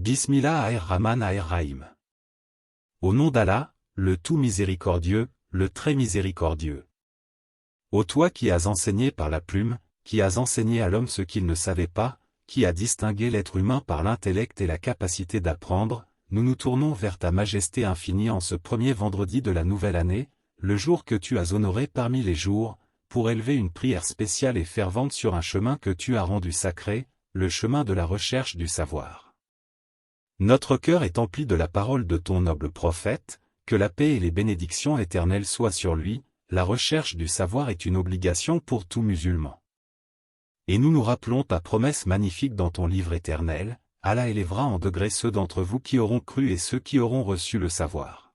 Bismillah ar-Rahman ar-Rahim. Au nom d'Allah, le tout miséricordieux, le très miséricordieux. Ô toi qui as enseigné par la plume, qui as enseigné à l'homme ce qu'il ne savait pas, qui as distingué l'être humain par l'intellect et la capacité d'apprendre, nous nous tournons vers ta majesté infinie en ce premier vendredi de la nouvelle année, le jour que tu as honoré parmi les jours, pour élever une prière spéciale et fervente sur un chemin que tu as rendu sacré, le chemin de la recherche du savoir. Notre cœur est empli de la parole de ton noble prophète, que la paix et les bénédictions éternelles soient sur lui, la recherche du savoir est une obligation pour tout musulman. Et nous nous rappelons ta promesse magnifique dans ton livre éternel, Allah élèvera en degrés ceux d'entre vous qui auront cru et ceux qui auront reçu le savoir.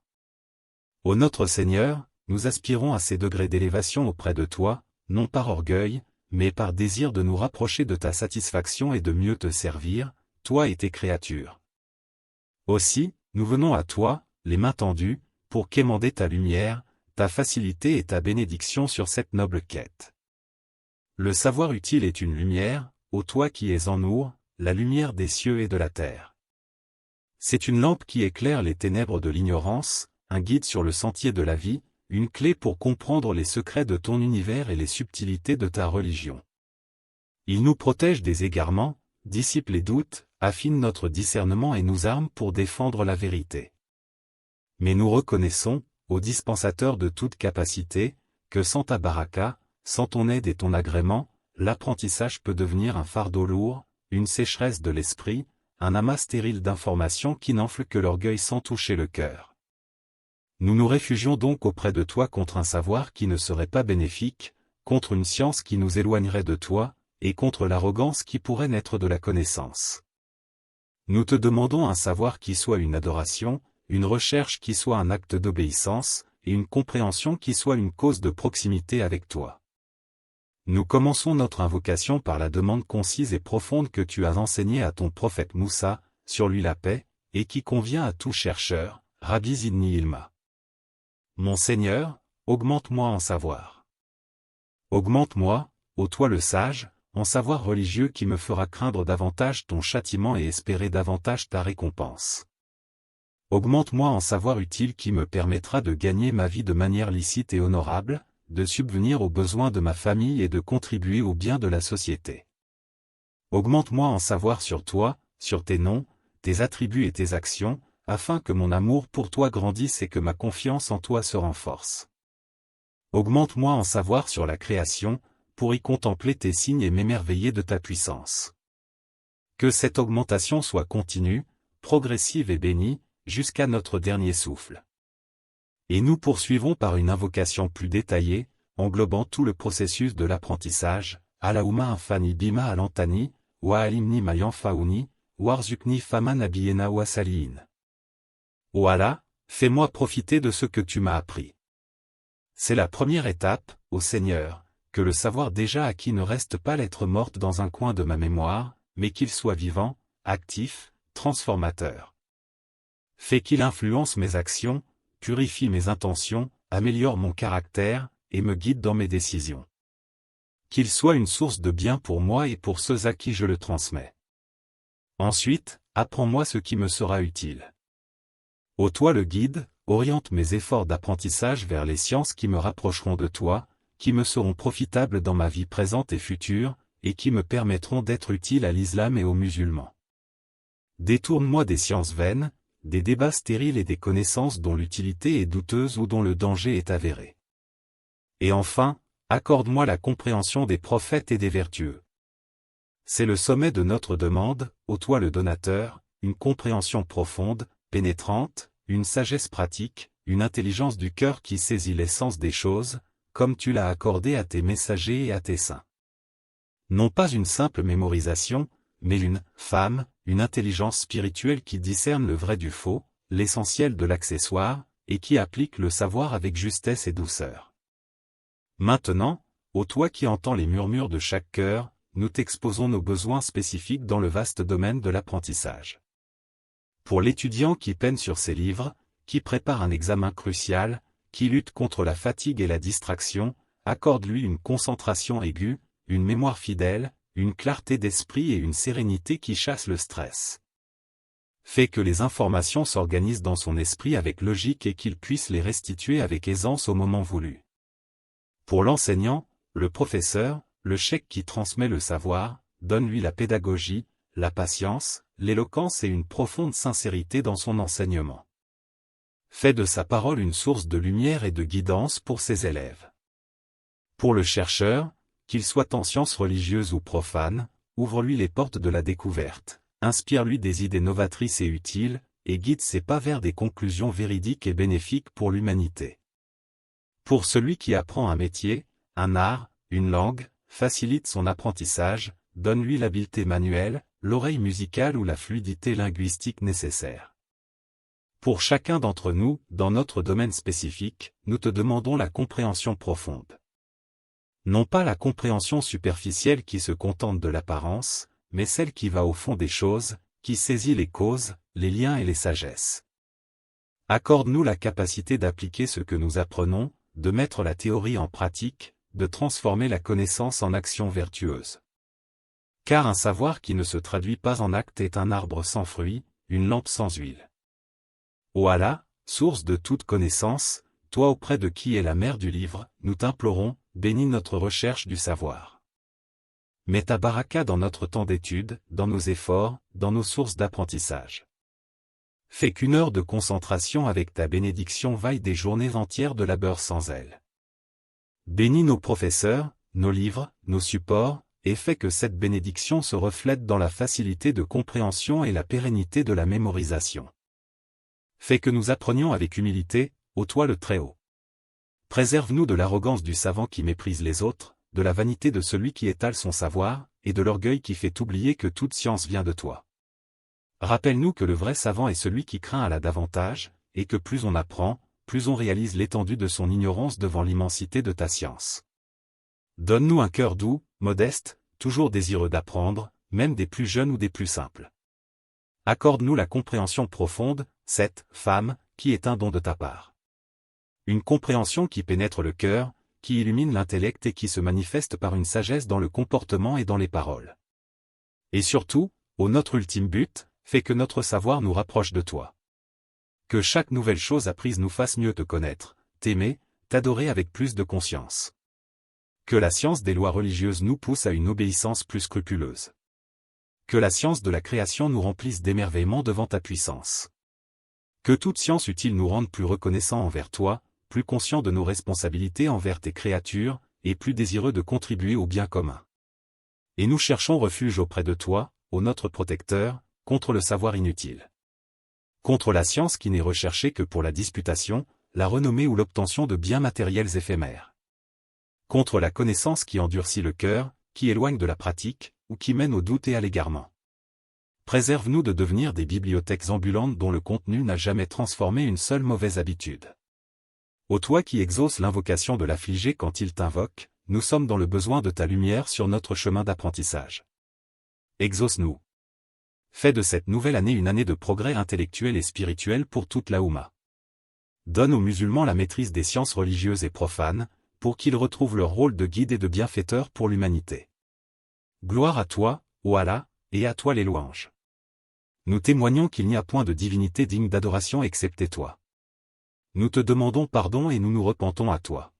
Ô notre Seigneur, nous aspirons à ces degrés d'élévation auprès de toi, non par orgueil, mais par désir de nous rapprocher de ta satisfaction et de mieux te servir, toi et tes créatures. Aussi, nous venons à toi, les mains tendues, pour quémander ta lumière, ta facilité et ta bénédiction sur cette noble quête. Le savoir utile est une lumière, ô toi qui es en Nour, la lumière des cieux et de la terre. C'est une lampe qui éclaire les ténèbres de l'ignorance, un guide sur le sentier de la vie, une clé pour comprendre les secrets de ton univers et les subtilités de ta religion. Il nous protège des égarements, dissipe les doutes, affine notre discernement et nous arme pour défendre la vérité. Mais nous reconnaissons, ô dispensateur de toute capacité, que sans ta baraka, sans ton aide et ton agrément, l'apprentissage peut devenir un fardeau lourd, une sécheresse de l'esprit, un amas stérile d'informations qui n'enfle que l'orgueil sans toucher le cœur. Nous nous réfugions donc auprès de toi contre un savoir qui ne serait pas bénéfique, contre une science qui nous éloignerait de toi, et contre l'arrogance qui pourrait naître de la connaissance. Nous te demandons un savoir qui soit une adoration, une recherche qui soit un acte d'obéissance, et une compréhension qui soit une cause de proximité avec toi. Nous commençons notre invocation par la demande concise et profonde que tu as enseignée à ton prophète Moussa, sur lui la paix, et qui convient à tout chercheur, Rabbi Zidni Ilma. Mon Seigneur, augmente-moi en savoir. Augmente-moi, ô toi le sage, en savoir religieux qui me fera craindre davantage ton châtiment et espérer davantage ta récompense. Augmente-moi en savoir utile qui me permettra de gagner ma vie de manière licite et honorable, de subvenir aux besoins de ma famille et de contribuer au bien de la société. Augmente-moi en savoir sur toi, sur tes noms, tes attributs et tes actions, afin que mon amour pour toi grandisse et que ma confiance en toi se renforce. Augmente-moi en savoir sur la création, pour y contempler tes signes et m'émerveiller de ta puissance. Que cette augmentation soit continue, progressive et bénie, jusqu'à notre dernier souffle. Et nous poursuivons par une invocation plus détaillée, englobant tout le processus de l'apprentissage, Allahumma infani bima alantani, wa alimni ma yanfaouni, warzukni faman abiyena wa saliin. Ô Allah, fais-moi profiter de ce que tu m'as appris. C'est la première étape, ô Seigneur, que le savoir déjà acquis ne reste pas lettre morte dans un coin de ma mémoire, mais qu'il soit vivant, actif, transformateur. Fais qu'il influence mes actions, purifie mes intentions, améliore mon caractère, et me guide dans mes décisions. Qu'il soit une source de bien pour moi et pour ceux à qui je le transmets. Ensuite, apprends-moi ce qui me sera utile. Ô toi le guide, oriente mes efforts d'apprentissage vers les sciences qui me rapprocheront de toi, qui me seront profitables dans ma vie présente et future, et qui me permettront d'être utile à l'islam et aux musulmans. Détourne-moi des sciences vaines, des débats stériles et des connaissances dont l'utilité est douteuse ou dont le danger est avéré. Et enfin, accorde-moi la compréhension des prophètes et des vertueux. C'est le sommet de notre demande, ô toi le donateur, une compréhension profonde, pénétrante, une sagesse pratique, une intelligence du cœur qui saisit l'essence des choses, comme tu l'as accordé à tes messagers et à tes saints. Non pas une simple mémorisation, mais une intelligence spirituelle qui discerne le vrai du faux, l'essentiel de l'accessoire, et qui applique le savoir avec justesse et douceur. Maintenant, ô toi qui entends les murmures de chaque cœur, nous t'exposons nos besoins spécifiques dans le vaste domaine de l'apprentissage. Pour l'étudiant qui peine sur ses livres, qui prépare un examen crucial, qui lutte contre la fatigue et la distraction, accorde-lui une concentration aiguë, une mémoire fidèle, une clarté d'esprit et une sérénité qui chassent le stress. Fais que les informations s'organisent dans son esprit avec logique et qu'il puisse les restituer avec aisance au moment voulu. Pour l'enseignant, le professeur, le cheikh qui transmet le savoir, donne-lui la pédagogie, la patience, l'éloquence et une profonde sincérité dans son enseignement. Fais de sa parole une source de lumière et de guidance pour ses élèves. Pour le chercheur, qu'il soit en sciences religieuses ou profanes, ouvre-lui les portes de la découverte, inspire-lui des idées novatrices et utiles, et guide ses pas vers des conclusions véridiques et bénéfiques pour l'humanité. Pour celui qui apprend un métier, un art, une langue, facilite son apprentissage, donne-lui l'habileté manuelle, l'oreille musicale ou la fluidité linguistique nécessaire. Pour chacun d'entre nous, dans notre domaine spécifique, nous te demandons la compréhension profonde. Non pas la compréhension superficielle qui se contente de l'apparence, mais celle qui va au fond des choses, qui saisit les causes, les liens et les sagesses. Accorde-nous la capacité d'appliquer ce que nous apprenons, de mettre la théorie en pratique, de transformer la connaissance en action vertueuse. Car un savoir qui ne se traduit pas en acte est un arbre sans fruits, une lampe sans huile. Ô Allah, source de toute connaissance, toi auprès de qui est la mère du livre, nous t'implorons, bénis notre recherche du savoir. Mets ta baraka dans notre temps d'étude, dans nos efforts, dans nos sources d'apprentissage. Fais qu'une heure de concentration avec ta bénédiction vaille des journées entières de labeur sans elle. Bénis nos professeurs, nos livres, nos supports, et fais que cette bénédiction se reflète dans la facilité de compréhension et la pérennité de la mémorisation. Fais que nous apprenions avec humilité, ô toi le Très-Haut. Préserve-nous de l'arrogance du savant qui méprise les autres, de la vanité de celui qui étale son savoir, et de l'orgueil qui fait oublier que toute science vient de toi. Rappelle-nous que le vrai savant est celui qui craint Allah davantage, et que plus on apprend, plus on réalise l'étendue de son ignorance devant l'immensité de ta science. Donne-nous un cœur doux, modeste, toujours désireux d'apprendre, même des plus jeunes ou des plus simples. Accorde-nous la compréhension profonde, cette femme, qui est un don de ta part. Une compréhension qui pénètre le cœur, qui illumine l'intellect et qui se manifeste par une sagesse dans le comportement et dans les paroles. Et surtout, ô notre ultime but, fais que notre savoir nous rapproche de toi. Que chaque nouvelle chose apprise nous fasse mieux te connaître, t'aimer, t'adorer avec plus de conscience. Que la science des lois religieuses nous pousse à une obéissance plus scrupuleuse. Que la science de la création nous remplisse d'émerveillement devant ta puissance. Que toute science utile nous rende plus reconnaissants envers toi, plus conscients de nos responsabilités envers tes créatures, et plus désireux de contribuer au bien commun. Et nous cherchons refuge auprès de toi, ô notre protecteur, contre le savoir inutile. Contre la science qui n'est recherchée que pour la disputation, la renommée ou l'obtention de biens matériels éphémères. Contre la connaissance qui endurcit le cœur, qui éloigne de la pratique, ou qui mène au doute et à l'égarement. Préserve-nous de devenir des bibliothèques ambulantes dont le contenu n'a jamais transformé une seule mauvaise habitude. Ô toi qui exauces l'invocation de l'affligé quand il t'invoque, nous sommes dans le besoin de ta lumière sur notre chemin d'apprentissage. Exauce-nous. Fais de cette nouvelle année une année de progrès intellectuel et spirituel pour toute la Oumma. Donne aux musulmans la maîtrise des sciences religieuses et profanes, pour qu'ils retrouvent leur rôle de guide et de bienfaiteur pour l'humanité. Gloire à toi, ô Allah, et à toi les louanges. Nous témoignons qu'il n'y a point de divinité digne d'adoration excepté toi. Nous te demandons pardon et nous nous repentons à toi.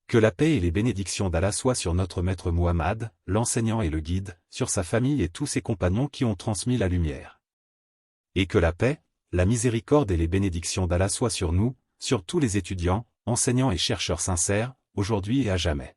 Que la paix et les bénédictions d'Allah soient sur notre maître Muhammad, l'enseignant et le guide, sur sa famille et tous ses compagnons qui ont transmis la lumière. Et que la paix, la miséricorde et les bénédictions d'Allah soient sur nous, sur tous les étudiants, enseignants et chercheurs sincères, aujourd'hui et à jamais.